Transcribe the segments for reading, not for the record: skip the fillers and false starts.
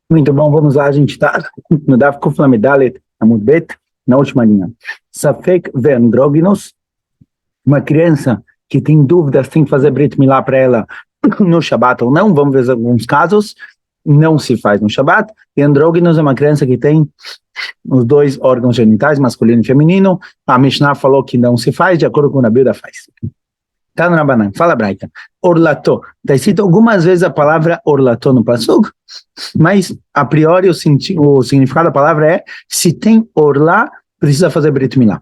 Muito bom, vamos lá, a gente está no Daf Kuf Lamed Dalet Amud Bet, na última linha. Safek ve'andróginos, uma criança que tem dúvidas, tem que fazer Brit Milá para ela no Shabat ou não, vamos ver alguns casos, não se faz no Shabat, e andróginos é uma criança que tem os dois órgãos genitais, masculino e feminino, a Mishnah falou que não se faz, de acordo com a Bíblia faz. Tá no Rabanan, fala Braita. Orlató. Está escrito algumas vezes a palavra orlató no Pasuk, mas a priori o significado da palavra é: se tem orlá, precisa fazer Brit Milá.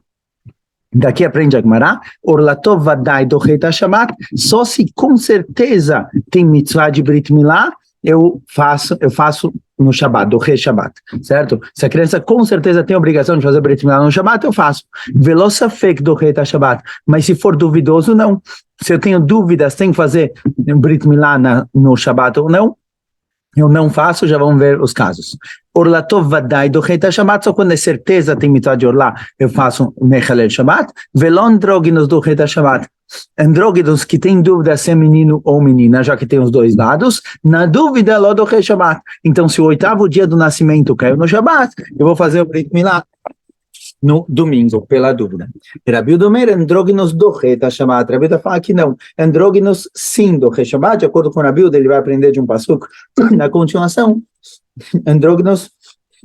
Daqui aprende a Gemara, orlató vadai do Reit HaShabbat, só se com certeza tem mitzvah de Brit Milá, eu faço no Shabat, do Rei Shabat, certo? Se a criança com certeza tem a obrigação de fazer Brit Milá no Shabat, eu faço. Velo safek do Rei Shabat, mas se for duvidoso, não. Se eu tenho dúvidas, tem que fazer Brit Milá no Shabat ou não, eu não faço, já vamos ver os casos. Orlató vadai do Rei Shabat, só quando é certeza tem mitzvah de orlá, eu faço Mechalel Shabat. Velo andróginos do Rei Shabat, andróginos que tem dúvida se é menino ou menina, já que tem os dois lados, na dúvida, lá do Rei Shabat. Então, se o 8º dia do nascimento caiu no Shabat, eu vou fazer o Brit Milá no domingo, pela dúvida. Rabi Domer, andróginos do Rei Shabat. Rabi fala que não, andróginos sim do Rei Shabat, de acordo com o Rabi, ele vai aprender de um pasuk. Na continuação, andróginos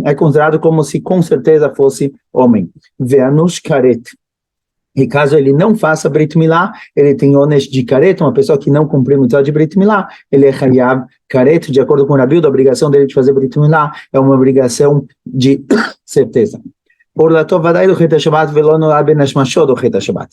é considerado como se com certeza fosse homem. Veanush karet. E caso ele não faça Brit Milá, ele tem ones de karet, uma pessoa que não cumpriu o mitzvah de Brit Milá, ele é chayav karet, de acordo com o Rabi, a obrigação dele de fazer Brit Milá é uma obrigação de certeza. Orlató vadai do Rei Shabat velo nolar ben hashmashot do Rei Shabat.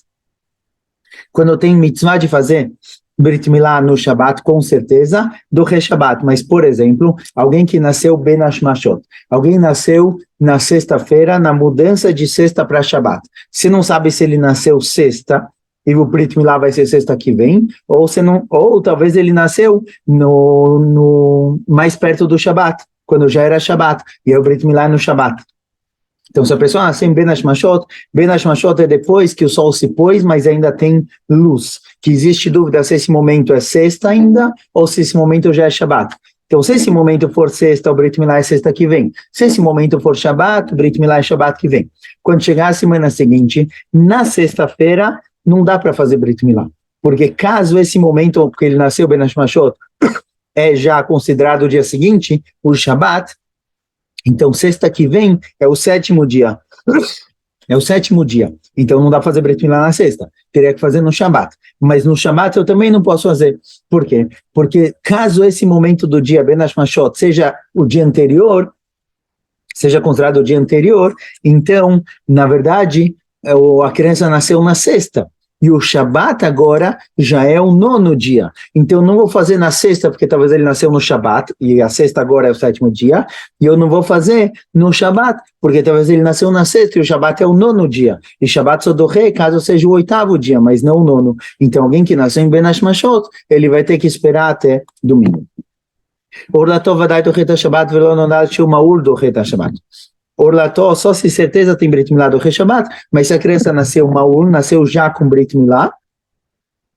Quando tem mitzvah de fazer Brit Milá no Shabat, com certeza, do Rei Shabat. Mas, por exemplo, alguém que nasceu ben hashmashot, alguém nasceu na sexta-feira, na mudança de sexta para Shabat. Você não sabe se ele nasceu sexta, e o Brit Milá vai ser sexta que vem, ou talvez ele nasceu no mais perto do Shabat, quando já era Shabat, e é o Brit Milá no Shabat. Então, se a pessoa nasceu em Ben Hashmashot é depois que o sol se pôs, mas ainda tem luz, que existe dúvida se esse momento é sexta ainda, ou se esse momento já é Shabat. Então, se esse momento for sexta, o Brit Milá é sexta que vem. Se esse momento for Shabat, o Brit Milá é Shabat que vem. Quando chegar a semana seguinte, na sexta-feira, não dá para fazer Brit Milá. Porque caso esse momento que ele nasceu, Ben Hashmashot, é já considerado o dia seguinte, o Shabat, então, sexta que vem é o 7º dia. É o 7º dia. Então, não dá para fazer Brit Milá na sexta. Teria que fazer no Shabat. Mas no Shabat eu também não posso fazer. Por quê? Porque caso esse momento do dia, Ben Hashmashot, seja o dia anterior, seja considerado o dia anterior, então, na verdade, a criança nasceu na sexta. E o Shabat agora já é o 9º dia. Então, eu não vou fazer na sexta, porque talvez ele nasceu no Shabat, e a sexta agora é o 7º dia, e eu não vou fazer no Shabat, porque talvez ele nasceu na sexta, e o Shabat é o 9º dia. E Shabat só do Rei, caso seja o 8º dia, mas não o 9º. Então, alguém que nasceu em Ben Hashmashot, ele vai ter que esperar até domingo. Orlató vadai do Rei Shabat, velo nonal shel maul do Rei Shabat. Orlató, só se certeza tem Brit Milá do Rei Shabat, mas se a criança nasceu maul, nasceu já com Brit Milá,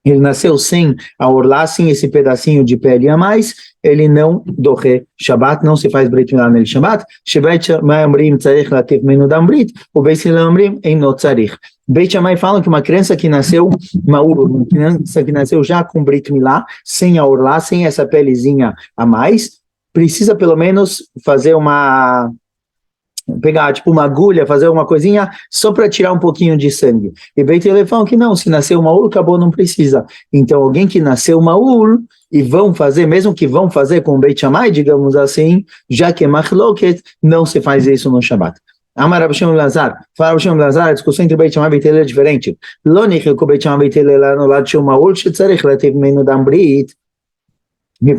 ele nasceu sem a orlá, sem esse pedacinho de pele a mais, ele não do Rei Shabat, não se faz Brit Milá nele Shabat, Beit Shammai amrim tzarich lativ menu dam Brit, o Beit Hillel amrim ein no tzarich. Beit Shammai falam que uma criança que nasceu maul, uma criança que nasceu já com Brit Milá, sem a orlá, sem essa pelezinha a mais, precisa pelo menos fazer pegar tipo uma agulha, fazer uma coisinha só para tirar um pouquinho de sangue. E Beit Hillel falam que não, se nasceu maul, acabou, não precisa. Então alguém que nasceu maul e vão fazer, mesmo que vão fazer com o Beit Shammai, digamos assim, já que é machloket, não se faz isso no Shabat. Amar Rabi Shimon Lazar, fala Rabi Shimon Lazar, a discussão entre Beit Shammai e Beit Hillel é diferente. Lo nichil ko Beit Shammai e Beit Hillel lá no lado shel maul, shetzarich lativ menu dam Brit, de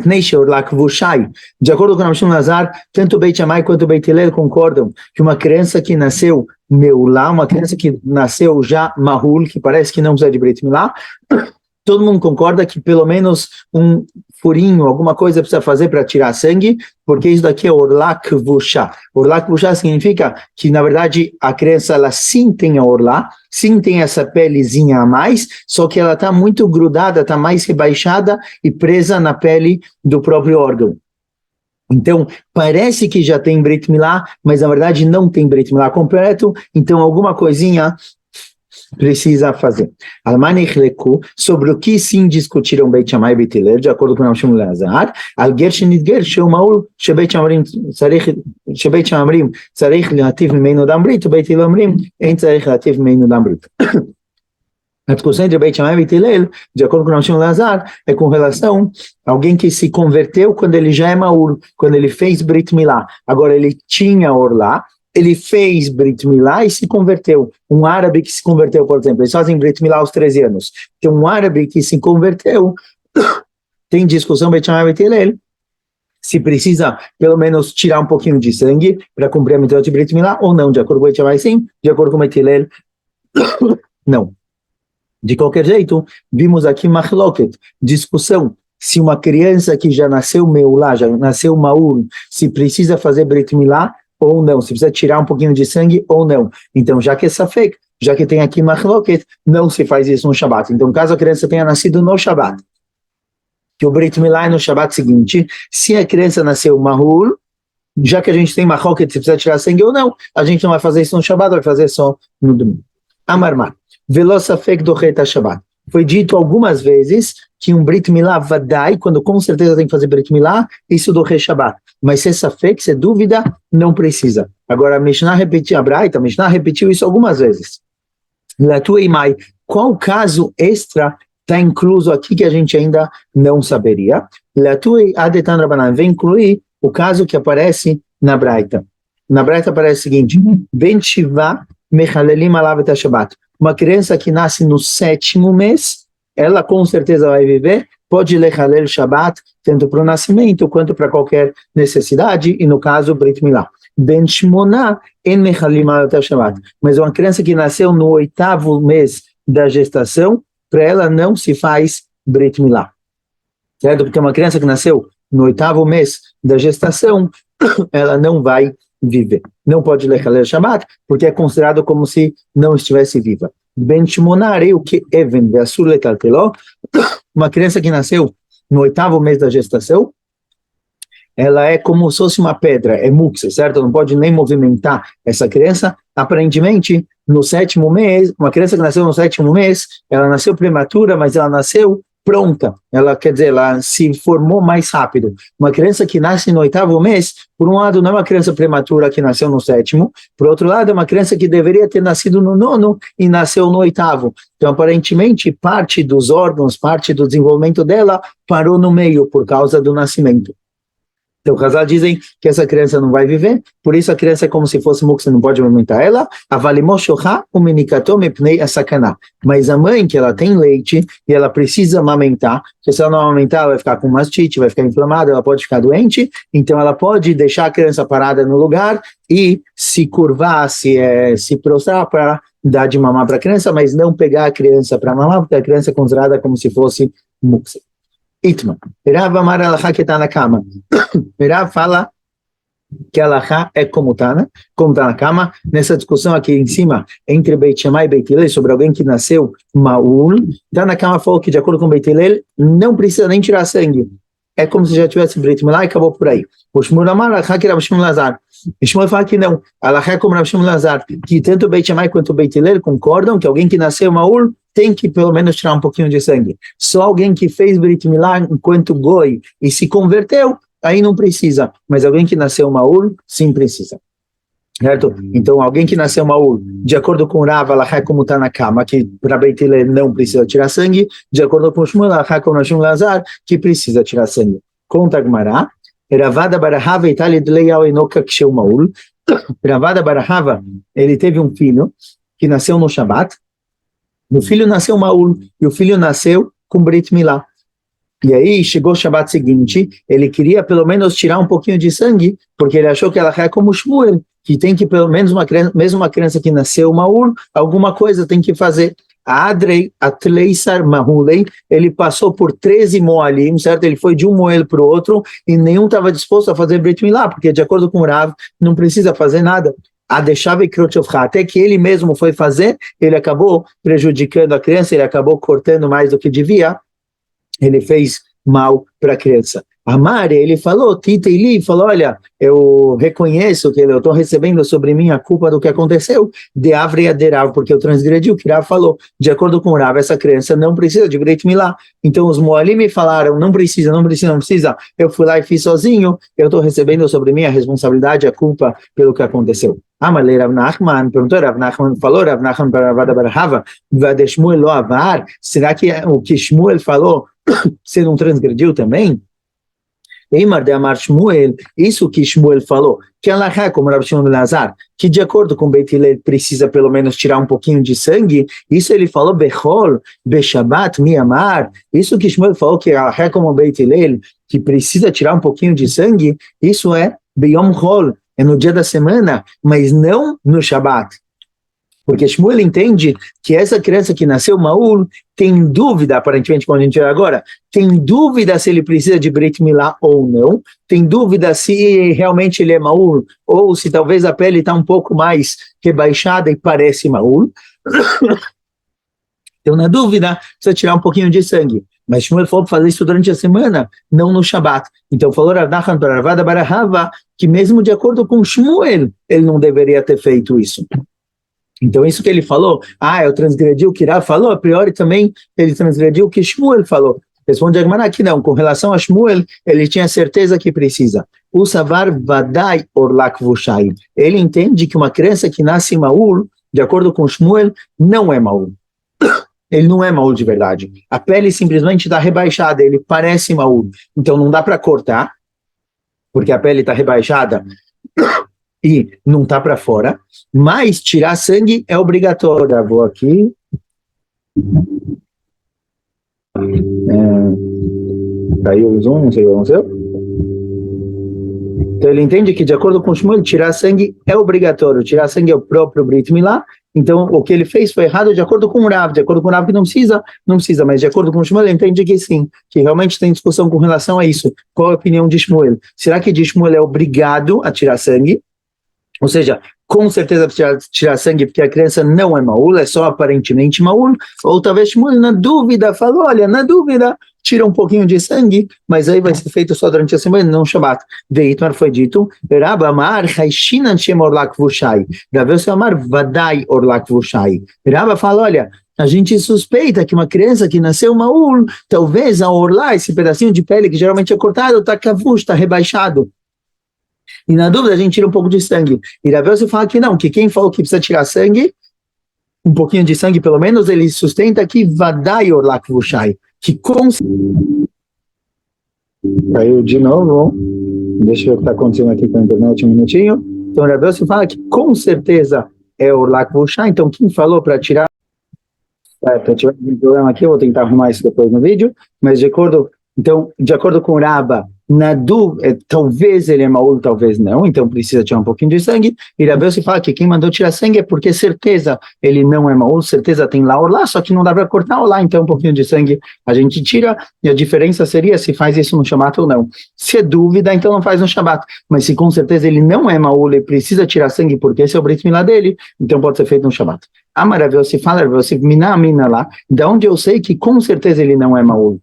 acordo com o Rabi Shimon Lazar, tanto o Beit Shammai quanto o Beit Hillel concordam que uma criança que nasceu meulá, uma criança que nasceu já mahul, que parece que não precisa de Brit Milá, todo mundo concorda que pelo menos um furinho, alguma coisa precisa fazer para tirar sangue, porque isso daqui é orlá kvushá. Orlá kvushá significa que, na verdade, a criança, ela sim tem a orlá, sim tem essa pelezinha a mais, só que ela está muito grudada, está mais rebaixada e presa na pele do próprio órgão. Então, parece que já tem Brit Milá, mas na verdade não tem Brit Milá completo, então alguma coisinha precisa fazer. Almani Chleku, sobre o que sim discutiram Beit Shammai e Beit Hillel, de acordo com o Rambam Lazar, al ger shenidger sheu maul shebeit Shammai tzarich lehativ meinu dam brit, Beit Hillel omrim en tzarich lehativ meinu dam brit. A discussão entre Beit Shammai e Beit Hillel, de acordo com o Rambam Lazar, é com relação a alguém que se converteu quando ele já é maur, quando ele fez Brit Milá. Agora ele tinha Orlá, ele fez Brit Milá e se converteu. Um árabe que se converteu, por exemplo, eles fazem Brit Milá aos 13 anos. Então um árabe que se converteu, tem discussão Beit Shammai e Beit Hillel, se precisa pelo menos tirar um pouquinho de sangue para cumprir a mitzvah de Brit Milá ou não. De acordo com Beit Shammai sim, de acordo com Beit Hillel não. De qualquer jeito, vimos aqui machloket, discussão, se uma criança que já nasceu meulá, já nasceu maur, se precisa fazer Brit Milá ou não, se precisa tirar um pouquinho de sangue ou não. Então, já que é safek, já que tem aqui machloket, não se faz isso no Shabat. Então, caso a criança tenha nascido no Shabat, que o Brit Milá é no Shabat seguinte, se a criança nasceu maur, já que a gente tem machloket, se precisa tirar sangue ou não, a gente não vai fazer isso no Shabat, vai fazer só no domingo. Amarmar. Velosafek do Reta Shabbat. Foi dito algumas vezes que um Brit Milá vadai, quando com certeza tem que fazer Brit Milá, isso do Rei Shabbat. Mas se é safek, se é dúvida, não precisa. Agora, a Mishnah repetiu, a Braita, a Mishnah repetiu isso algumas vezes. Latueimai, qual caso extra está incluso aqui que a gente ainda não saberia? Latuei adetan rabanan, vem incluir o caso que aparece na Braita. Na Braita aparece o seguinte, Ben Shiva mechalelim alavet Shabbat. Uma criança que nasce no 7º mês, ela com certeza vai viver, pode lechalel Shabbat, tanto para o nascimento quanto para qualquer necessidade, e no caso, Brit Milá. Ben Shmoná en mechalim alavet Shabbat. Mas uma criança que nasceu no 8º mês da gestação, para ela não se faz Brit Milá. Certo? Porque uma criança que nasceu no 8º mês da gestação, ela não vai viver. Não pode lechalel Shabbat, porque é considerado como se não estivesse viva. Ben Shmonare, o que even ve'asur letalteló, uma criança que nasceu no 8º mês da gestação, ela é como se fosse uma pedra, é muxa, certo? Não pode nem movimentar essa criança. Aparentemente, no 7º mês, uma criança que nasceu no 7º mês, ela nasceu prematura, mas ela nasceu pronta, ela quer dizer, ela se formou mais rápido. Uma criança que nasce no 8º mês, por um lado não é uma criança prematura que nasceu no 7º, por outro lado é uma criança que deveria ter nascido no 9º e nasceu no 8º. Então aparentemente parte dos órgãos, parte do desenvolvimento dela parou no meio por causa do nascimento. Então, os Hazal dizem que essa criança não vai viver, por isso a criança é como se fosse muxa, você não pode alimentar ela. Mas a mãe, que ela tem leite e ela precisa amamentar, porque se ela não amamentar, ela vai ficar com mastite, vai ficar inflamada, ela pode ficar doente, então ela pode deixar a criança parada no lugar e se curvar, se prostrar para dar de mamar para a criança, mas não pegar a criança para mamar, porque a criança é considerada como se fosse muxa. Itma. Rav amar alachá que está na cama. Rav fala que alachá é como está na cama. Nessa discussão aqui em cima, entre Beit Shammai e Beit Hillel, sobre alguém que nasceu maul, está na cama, falou que de acordo com Beit Hillel, não precisa nem tirar sangue. É como se já tivesse Brit Milá e acabou por aí. O Shmuel amar alachá que Rav Shmuel Lazar. O Shmuel fala que não. Alachá é como Rav Shmuel Lazar, que tanto Beit Shammai quanto Beit Hillel concordam que alguém que nasceu maul tem que pelo menos tirar um pouquinho de sangue. Só alguém que fez Brit Milá enquanto goi e se converteu, aí não precisa. Mas alguém que nasceu maur, sim precisa. Certo? Então, alguém que nasceu maur, de acordo com Rav, alachá como está na cama, que para Beit Hillel não precisa tirar sangue, de acordo com Shmuel, alachá como Rav Shmuel Lazar, que precisa tirar sangue. Conta Gmará, Ravada Barahava Itália de Leial Enoka Ksheu Maur. Ravada Barahava, ele teve um filho que nasceu no Shabat. O filho nasceu maul e o filho nasceu com Brit Milá. E aí chegou o Shabat seguinte, ele queria pelo menos tirar um pouquinho de sangue, porque ele achou que ela é como Shmuel, que tem que pelo menos mesmo uma criança que nasceu maul, alguma coisa tem que fazer. A Adrei Atleisar Mahulei, ele passou por 13 moalim, certo? Ele foi de um moel para o outro e nenhum estava disposto a fazer Brit Milá, porque de acordo com o Rav, não precisa fazer nada. Até que ele mesmo foi fazer, ele acabou prejudicando a criança, ele acabou cortando mais do que devia, ele fez mal para a criança. Amar, ele falou, Titeili, falou, olha, eu reconheço que eu estou recebendo sobre mim a culpa do que aconteceu, de Avri a Derav, porque eu transgredi o que Rav falou. De acordo com Rav, essa criança não precisa de Brit Milá. Então os Moalim me falaram, não precisa, não precisa, não precisa. Eu fui lá e fiz sozinho, eu estou recebendo sobre mim a responsabilidade, a culpa pelo que aconteceu. Amalei Rav Nachman, perguntou, Rav Nachman falou, Rav Nachman para Rav Barahava, Vadeshmuel lo avar, será que o que Shmuel falou, você não transgrediu também? Eimar de Amar Shmuel, isso que Shmuel falou, que Alahá, como Rav Shimon ben Lazar, que de acordo com Beit Hillel precisa pelo menos tirar um pouquinho de sangue, isso ele falou Bechol, Beshabat, Miamar, isso que Shmuel falou que Alahá como Beit Hillel, que precisa tirar um pouquinho de sangue, isso é Beyom Chol, é no dia da semana, mas não no Shabat. Porque Shmuel entende que essa criança que nasceu Maul tem dúvida, aparentemente, quando a gente vê agora, tem dúvida se ele precisa de Brit Milá ou não, tem dúvida se realmente ele é Maul, ou se talvez a pele está um pouco mais rebaixada e parece Maul. Então, na dúvida, precisa tirar um pouquinho de sangue. Mas Shmuel falou para fazer isso durante a semana, não no Shabat. Então, falou Rav Nachman para Ravada Barahava que mesmo de acordo com Shmuel, ele não deveria ter feito isso. Então, isso que ele falou, eu transgredi o que Rav falou, a priori também ele transgrediu o que Shmuel falou. Responde a Gemara que não, com relação a Shmuel, ele tinha certeza que precisa. O Savar Vadai Orlak Vushai. Ele entende que uma criança que nasce Maul, de acordo com Shmuel, não é Maul. Ele não é Maul de verdade. A pele simplesmente está rebaixada, ele parece Maul. Então, não dá para cortar, porque a pele está rebaixada e não está para fora, mas tirar sangue é obrigatório. Vou aqui. Caiu o zoom, não sei o que aconteceu. Então ele entende que, de acordo com o Shmuel, tirar sangue é obrigatório. Tirar sangue é o próprio Brit Milá. Então o que ele fez foi errado de acordo com o Rav. De acordo com o Rav que não precisa, mas de acordo com o Shmuel, ele entende que sim, que realmente tem discussão com relação a isso. Qual é a opinião de Shmuel? Será que de Shmuel é obrigado a tirar sangue? Ou seja, com certeza tirar sangue porque a criança não é Maul, é só aparentemente Maul, ou talvez Shmuel na dúvida falou, olha, na dúvida, tira um pouquinho de sangue, mas aí vai ser feito só durante a semana, não Shabbat. Veitmar foi dito, Rab Amar Haishinan Shem Orlak Vushai, Rav Amar Vadai Orlak Vushai. Rab fala, olha, a gente suspeita que uma criança que nasceu Maul, talvez a orlar, esse pedacinho de pele que geralmente é cortado, está kavush, está rebaixado. E na dúvida a gente tira um pouco de sangue. E Rav Yosef fala que não, que quem falou que precisa tirar sangue, um pouquinho de sangue pelo menos, ele sustenta que Vadai Orlak Vushai, que com... Caiu de novo. Deixa eu ver o que está acontecendo aqui com a internet um minutinho. Então Rav Yosef fala que com certeza é Orlak Vushai, então quem falou para tirar... Para tiver um problema aqui, eu vou tentar arrumar isso depois no vídeo, mas de acordo com o Rabba, na dúvida, talvez ele é Maul, talvez não, então precisa tirar um pouquinho de sangue, e Rav Yosef fala que quem mandou tirar sangue é porque certeza ele não é Maul, certeza tem lá orlá, só que não dá para cortar orlá, então um pouquinho de sangue a gente tira, e a diferença seria se faz isso no Shabat ou não. Se é dúvida, então não faz no Shabat, mas se com certeza ele não é Maul, ele precisa tirar sangue porque esse é o Brit Milá dele, então pode ser feito no Shabat. Amar Rav Yosef fala, Rav Yosef, mina lá, da onde eu sei que com certeza ele não é Maul?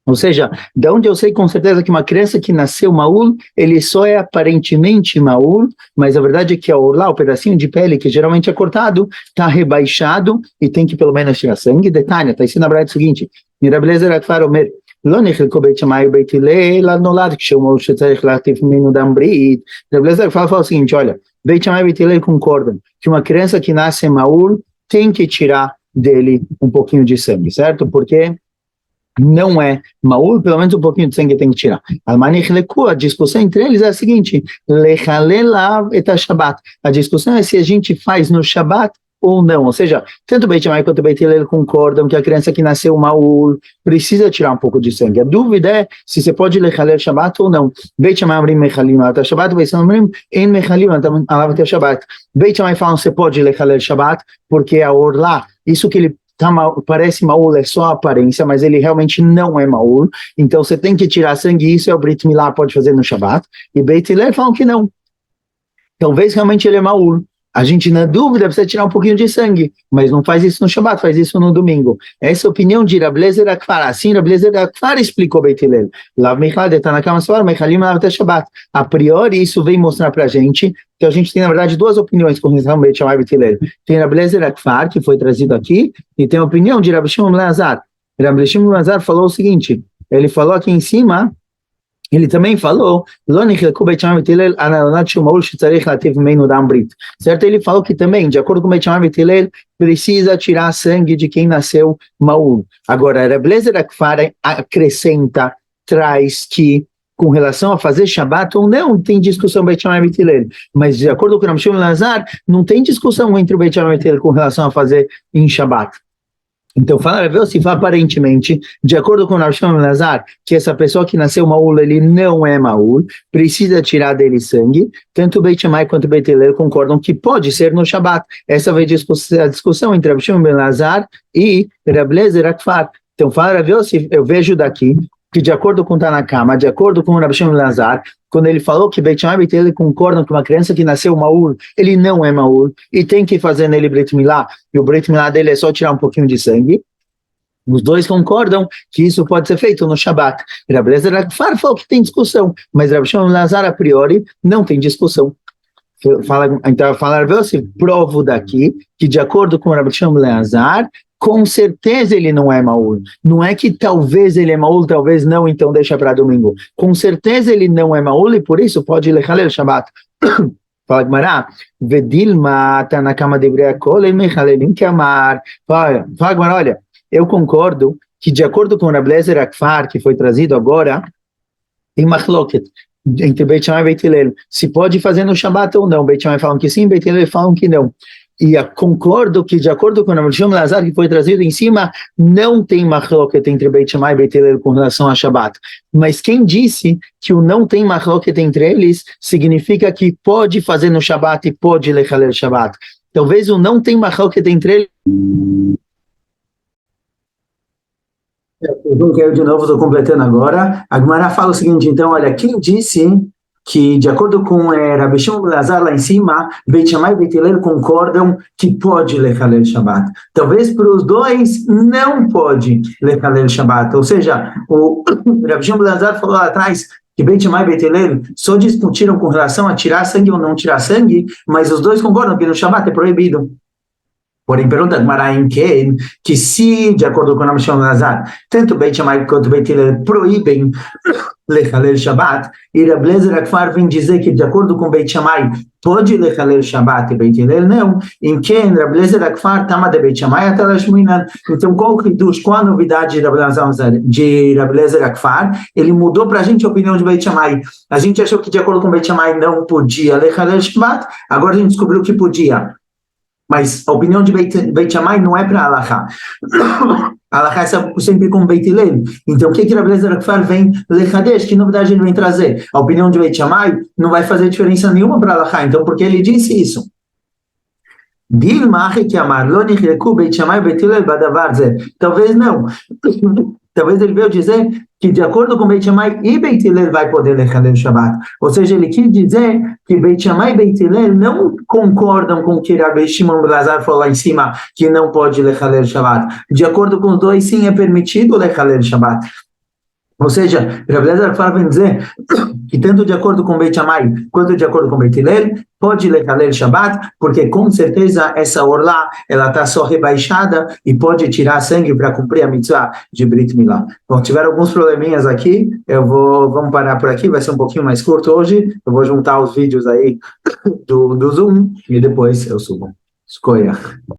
Ou seja, da onde eu sei com certeza que uma criança que nasceu Maul, ele só é aparentemente Maul, mas a verdade é que a orlá, o pedacinho de pele que geralmente é cortado, está rebaixado e tem que pelo menos tirar sangue. Detalhe, está ensinando a verdade seguinte, Mirabelezer Akfar Omer, לא נחלקו בית שמאי ובית הלל, נולד כשהוא שצריך להחטיף ממנו דם ברית. Rabelezer fala o seguinte, olha, Beit Shammai e Beit Hillel concordam que uma criança que nasce Maul tem que tirar dele um pouquinho de sangue, certo? Porque não é Maul, pelo menos um pouquinho de sangue tem que tirar. A discussão entre eles é a seguinte, a discussão é se a gente faz no Shabat ou não, ou seja, tanto Beit Shammai quanto Beit Hillel concordam que a criança que nasceu Maul precisa tirar um pouco de sangue. A dúvida é se você pode lechalel Shabat ou não. Beit Shammai amrim mechalim alat Shabat, Beit Shammai amrim en mechalim alat Shabat. Beit Shammai falam você pode lechalel Shabat porque a orlá, isso que ele parece Maul, é só a aparência, mas ele realmente não é Maul, então você tem que tirar sangue, isso é o Brit Milá, pode fazer no Shabat, e Beit Hillel falam que não, talvez realmente ele é Maul, a gente, na dúvida, precisa tirar um pouquinho de sangue, mas não faz isso no Shabbat, faz isso no domingo. Essa é a opinião de Rabi Eliezer Akfar. Assim, Rabi Eliezer Akfar explicou Beit Hillel. Lav Michal de Tanakama Svar, Mechalim Lav Te Shabbat. A priori, isso vem mostrar para a gente que a gente tem, na verdade, duas opiniões com relação ao Beit Shammai e Beit Hillel. Tem Rabi Eliezer Akfar, que foi trazido aqui, e tem a opinião de Rabi Shimon ben Elazar. Rabi Shimon ben Elazar falou o seguinte, ele falou aqui em cima, ele também falou, certo? Ele falou que também, de acordo com o Beit Shammai e Beit Hillel, precisa tirar sangue de quem nasceu Maul. Agora, Rabi Eliezer Akfar acrescenta, traz que, com relação a fazer Shabbat ou não, tem discussão Beit Shammai e Beit Hillel. Mas, de acordo com o Rabi Shimon ben Elazar, não tem discussão entre o Beit Shammai e Beit Hillel com relação a fazer em Shabbat. Então, se aparentemente, de acordo com o Rabi Shimon ben Elazar, que essa pessoa que nasceu Maul, ele não é Maul, precisa tirar dele sangue, tanto o Beit Shammai quanto o Beit Hillel concordam que pode ser no Shabbat. Essa vai a discussão entre Rabi Shimon ben Elazar e Rabi Eliezer Akfar. Então, eu vejo daqui que, de acordo com Tanakama, de acordo com o Rabi Shimon ben Elazar, quando ele falou que Beit Shammai e Beit Hillel concordam que uma criança que nasceu Maul, ele não é Maul, e tem que fazer nele Brit Milá, e o Brit Milá dele é só tirar um pouquinho de sangue, os dois concordam que isso pode ser feito no Shabbat. Rabi Eliezer Akfar falou que tem discussão, mas Rabi Shimon ben Elazar, a priori, não tem discussão. Então, provo daqui que, de acordo com o Rabi Shimon ben Elazar, com certeza ele não é Maul. Não é que talvez ele é Maul, talvez não, então deixa para domingo. Com certeza ele não é Maul e por isso pode lechalel Shabbat. Fala Gemara, Vedilma Tanakama devrei acolher mechalelim que amar. Fala Gemara, olha, eu concordo que, de acordo com o Rabi Eliezer Akfar, que foi trazido agora, tem machloket entre Beit Shammai e Beit Hillel, se pode fazer no Shabbat ou não. Beit Shammai falam que sim, Beit Hillel falam que não. E concordo que, de acordo com o Rabi Shimon ben Elazar, que foi trazido em cima, não tem machloket entre Beit Shammai e Beit Hillel com relação a Shabbat. Mas quem disse que o não tem machloket entre eles, significa que pode fazer no Shabbat e pode lechalel Shabbat. Talvez o não tem machloket entre eles. Eu de novo estou completando agora. A Gemara fala o seguinte, então, olha, quem disse que, de acordo com Rabi Shimon ben Elazar lá em cima, Beit Shammai e Beit Hillel concordam que pode lechalel Shabbat. Talvez para os dois não pode lechalel Shabbat. Ou seja, o Rabi Shimon ben Elazar falou lá atrás que Beit Shammai e Beit Hillel só discutiram com relação a tirar sangue ou não tirar sangue, mas os dois concordam que no Shabbat é proibido. Porém, pergunta Gemara em que se, de acordo com o Rabi Shimon ben Elazar, tanto Beit Shammai quanto Beit Hillel proíbem lechalel Shabbat, e Rabi Eliezer Akfar vem dizer que, de acordo com Beit Shammai, pode lechalel Shabbat e Beit Hillel não, em que Rabi Eliezer Akfar tama de Beit Shammai até Lashminan. Então, qual a novidade de Rabi Eliezer Akfar? Ele mudou para a gente a opinião de Beit Shammai. A gente achou que, de acordo com Beit Shammai, não podia lechalel Shabbat, agora a gente descobriu que podia. Mas a opinião de Beit Shammai não é para Halachá. Halachá é sempre com Beit Hillel. Então, o que Rabi Eliezer Akfar vem lechadesh? Que novidade ele vem trazer? A opinião de Beit Shammai não vai fazer diferença nenhuma para Halachá. Então, por que ele disse isso? Talvez não. Talvez ele veio dizer que, de acordo com Beit Shammai e Beit Hillel, vai poder lechalel Shabbat. Ou seja, ele quis dizer que Beit Shammai e Beit Hillel não concordam com o que Rabi Shimon ben Elazar falou lá em cima, que não pode lechalel Shabbat. De acordo com os dois, sim, é permitido lechalel Shabbat. Ou seja, Rabi Eliezer vem dizer que tanto de acordo com Beit Shammai quanto de acordo com Beit Hillel, pode lechalel Shabbat, porque com certeza essa orla, ela está só rebaixada e pode tirar sangue para cumprir a mitzvah de Brit Milá. Bom, tiveram alguns probleminhas aqui, vamos parar por aqui, vai ser um pouquinho mais curto hoje, eu vou juntar os vídeos aí do Zoom e depois eu subo. Escolha.